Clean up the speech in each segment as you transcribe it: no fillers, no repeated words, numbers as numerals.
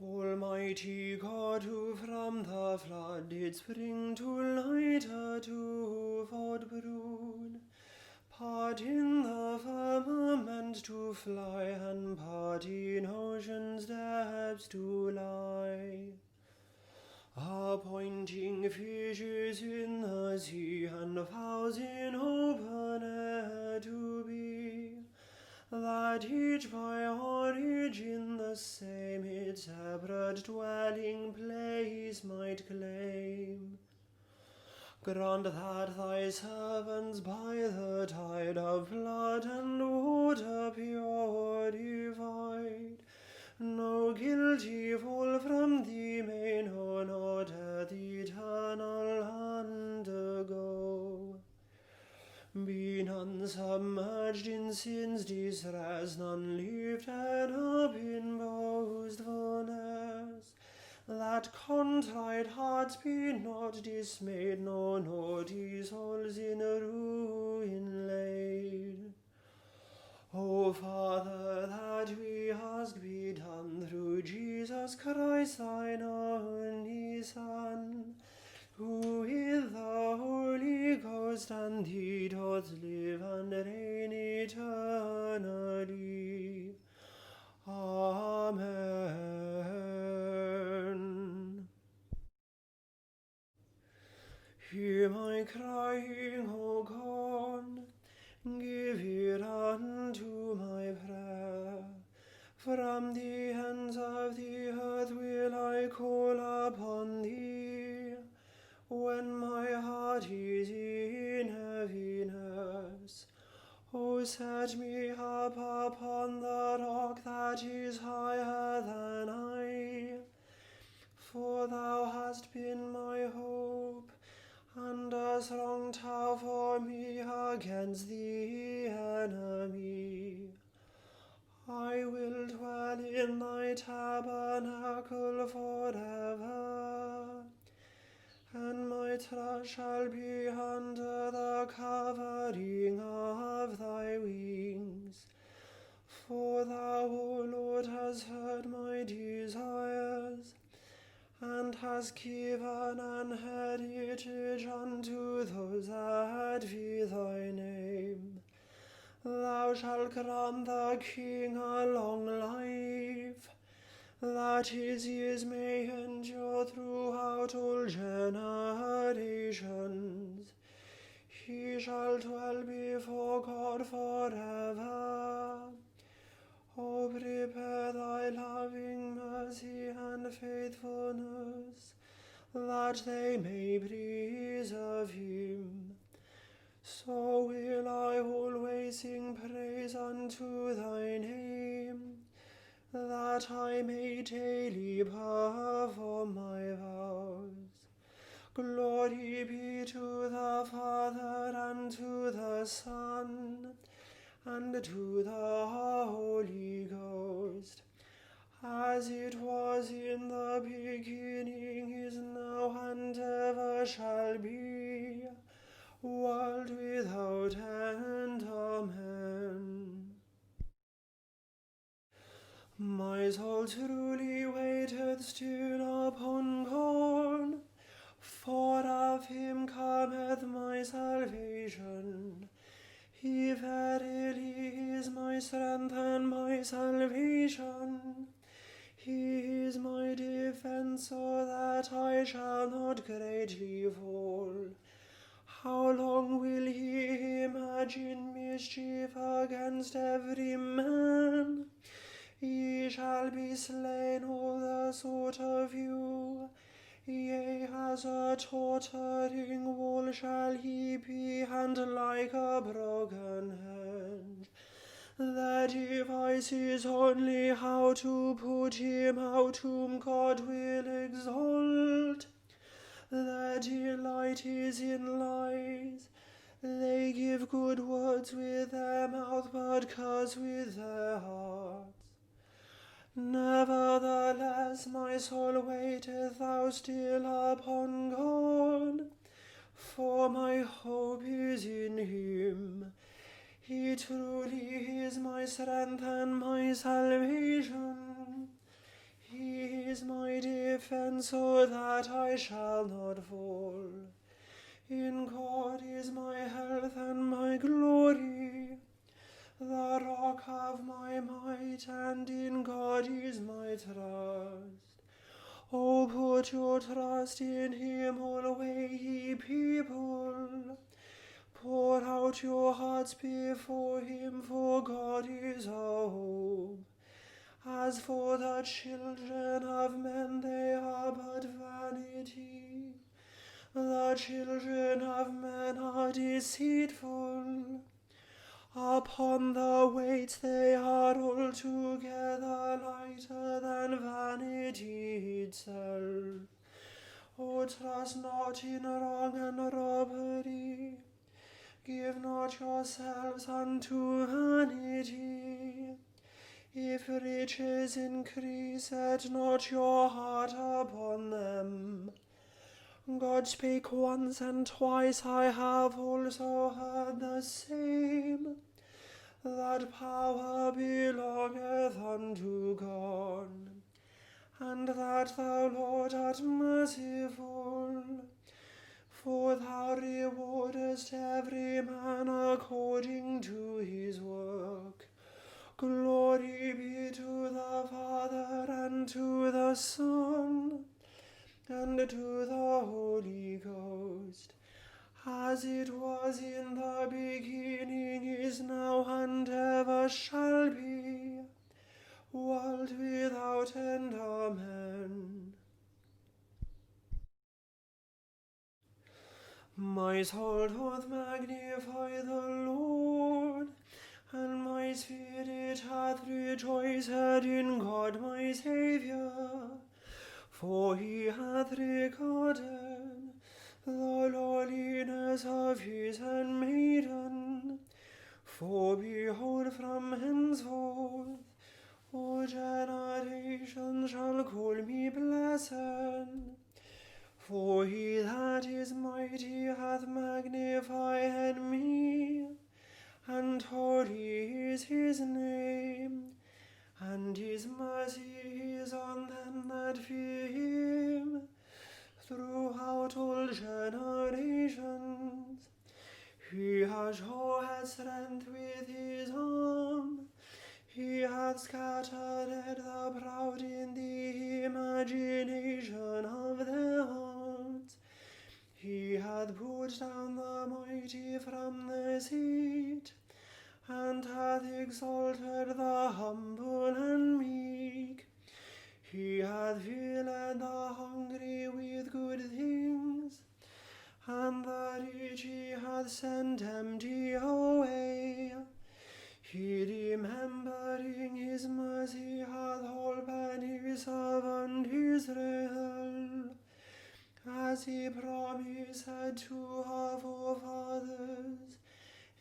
Almighty God, who from the flood did spring to light a twofold brood, part in the firmament to fly, and part in ocean's depths to lie, appointing fishes in the sea and fowls in open air to be, that each by origin the same its separate dwelling place might claim. Grant that thy servants by the tide of blood and water purified, no guilty fall from thee may know, nor death eternal undergo. Be none submerged in sin's distress, none lifted up in boastfulness, that contrite hearts be not dismayed, nor naughty souls in ruin laid. O Father, that we ask be done through Jesus Christ, thine only Son, who with the Holy Ghost and thee doth live and reign eternally. Amen. Hear my crying, O God, give ear unto my prayer. From the ends of the earth will I call upon thee, when my heart is in heaviness. O set me up upon the rock that is higher than I, for thou hast been my hope, and a strong tower for me against the enemy. I will dwell in thy tabernacle forever, and my trust shall be under the covering of thy wings. For thou, O Lord, hast heard my desires, and hast given an heritage unto those that fear thy name. Thou shalt grant the king a long life, that his years may endure throughout all generations. He shall dwell before God forever. O prepare thy loving mercy and faithfulness, that they may preserve him. So will I always sing praise unto thy name, that I may daily perform my vows. Glory be to the Father, and to the Son, and to the Holy Ghost, as it was in the beginning, is now, and ever shall be, world without end. Amen. My soul truly waiteth still upon God, for of him cometh my salvation. He verily is my strength and my salvation. He is my defense, so that I shall not greatly fall. How long will he imagine mischief against every man? Ye shall be slain, all the sort of you. Yea, as a tottering wall shall he be, and like a broken hedge. The device is only how to put him out whom God will exalt. The delight is in lies. They give good words with their mouth, but curse with their hearts. Nevertheless, my soul waiteth thou still upon God, for my hope is in him. He truly is my strength and my salvation. He is my defense, so that I shall not fall. In God is my health and my glory, the rock of my might, and in God is my trust. O put your trust in him always, ye people. Pour out your hearts before him, for God is our hope. As for the children of men, they are but vanity. The children of men are deceitful. Upon the weight they are altogether lighter than vanity itself. O trust not in wrong and robbery. Give not yourselves unto vanity. If riches increase, set not your heart upon them. God spake once and twice, I have also heard the same, that power belongeth unto God, and that thou, Lord, art merciful. For thou rewardest every man according to his work. Glory be to the Father, and to the Son, and to the Holy Ghost, as it was in the beginning, is now, and ever shall be, world without end. Amen. My soul doth magnify the Lord, and my spirit hath rejoiced in God my Saviour. For he hath regarded the lowliness of his handmaiden. For behold, from henceforth all generations shall call me blessed. For he that is mighty hath magnified me, and holy is his name, and his mercy is on them that fear him throughout all generations. He has shown strength with his arm. He hath scattered the proud in the imagination of their hearts. He hath put down the mighty from the seat, and hath exalted the humble and meek. He hath filled the hungry with good things, and the rich he hath sent empty away. He, remembering his mercy, hath holpen his servant Israel, as he promised to our forefathers,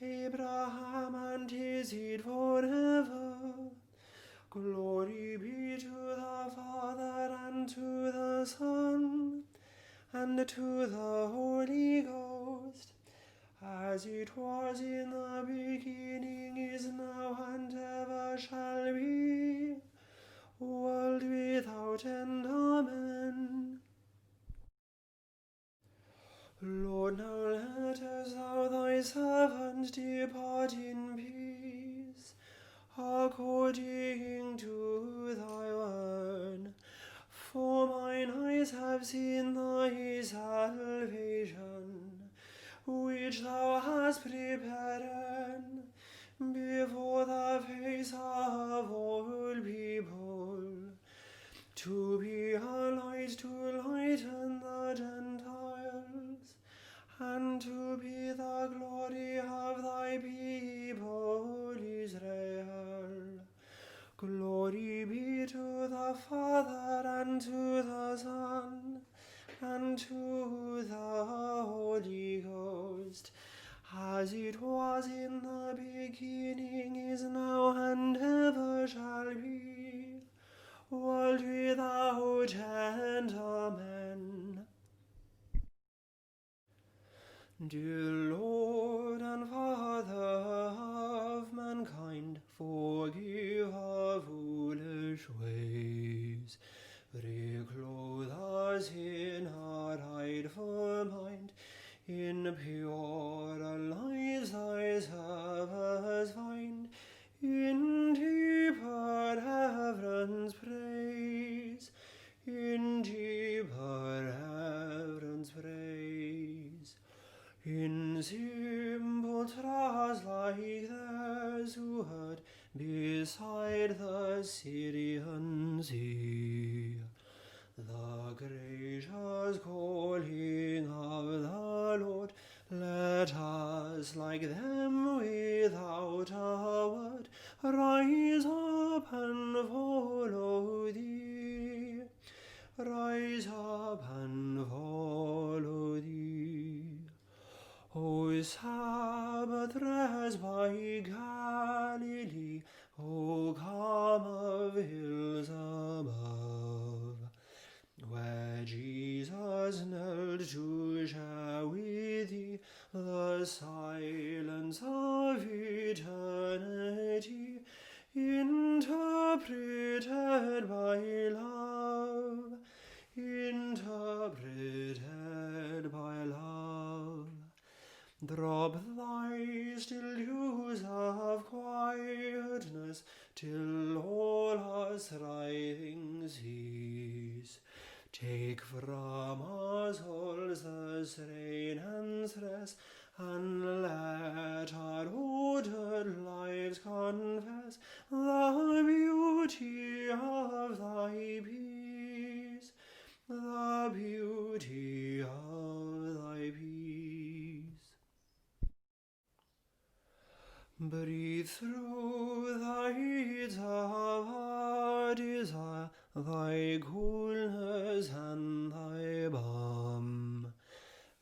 Abraham and his seed forever. Glory be to the Father, and to the Son, and to the Holy Ghost, as it was in the beginning, is now, and ever shall be, world without end. Amen. Lord, now lettest thou thy servant depart in peace, according to thy word. For mine eyes have seen thy salvation, which thou hast prepared before the face of all people, to be a light to lighten the Gentiles, and to be the glory of thy people Israel. Glory be to the Father, and to the Son, and to the Holy Ghost, as it was in the beginning, is now, and ever shall be, world without end. Amen. Dear Lord and Father of mankind, forgive our foolish ways, beside the Syrian sea. The gracious calling of the Lord, let us, like them without a word, rise up and follow thee. Rise up and follow thee. O Sabbath rest by Galilee, O calm of hills above, where Jesus knelt to share with thee the silence of eternity, interpreted by love, interpreted by love. Drop thy still dews of quietness till all our striving cease. Take from our souls the strain and stress, and let our ordered lives confess the beauty of thy peace, the beauty of thy peace. Breathe through the heats of our desire thy coolness and thy balm.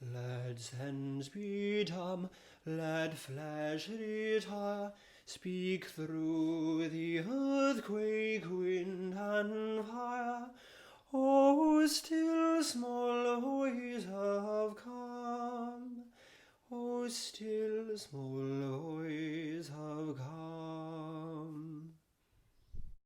Let sense be dumb, let flesh retire, speak through the earthquake, wind and fire. O still small voice of calm, O still small voice